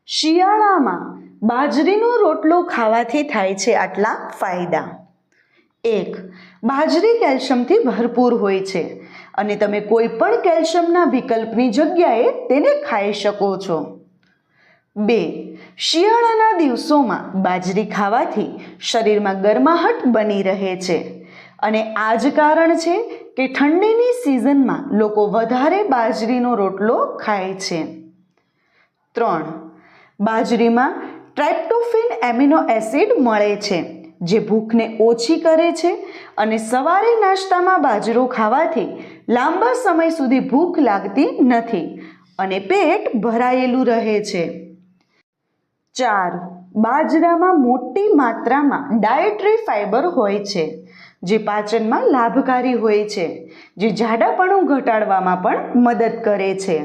શિયાળામાં બાજરીનો રોટલો ખાવાથી થાય છે આટલા ફાયદા. 1. બાજરી કેલ્શિયમથી ભરપૂર હોય છે અને તમે કોઈ પણ કેલ્શિયમના વિકલ્પની જગ્યાએ તેને ખાઈ શકો છો. 2. શિયાળાના દિવસોમાં બાજરી ખાવાથી શરીરમાં ગરમાહટ બની રહે છે અને આ જ કારણ છે કે ઠંડીની સિઝનમાં લોકો વધારે બાજરીનો રોટલો ખાય છે. 3. બાજરીમાં ટ્રાઇપ્ટોફેન એમિનો એસિડ મળે છે જે ભૂખને ઓછી કરે છે અને સવારે નાસ્તામાં બાજરો ખાવાથી લાંબા સમય સુધી ભૂખ લાગતી નથી અને પેટ ભરાયેલું રહે છે. 4. બાજરામાં મોટી માત્રામાં ડાયટરી ફાઇબર હોય છે જે પાચનમાં લાભકારી હોય છે જે જાડાપણું ઘટાડવામાં પણ મદદ કરે છે.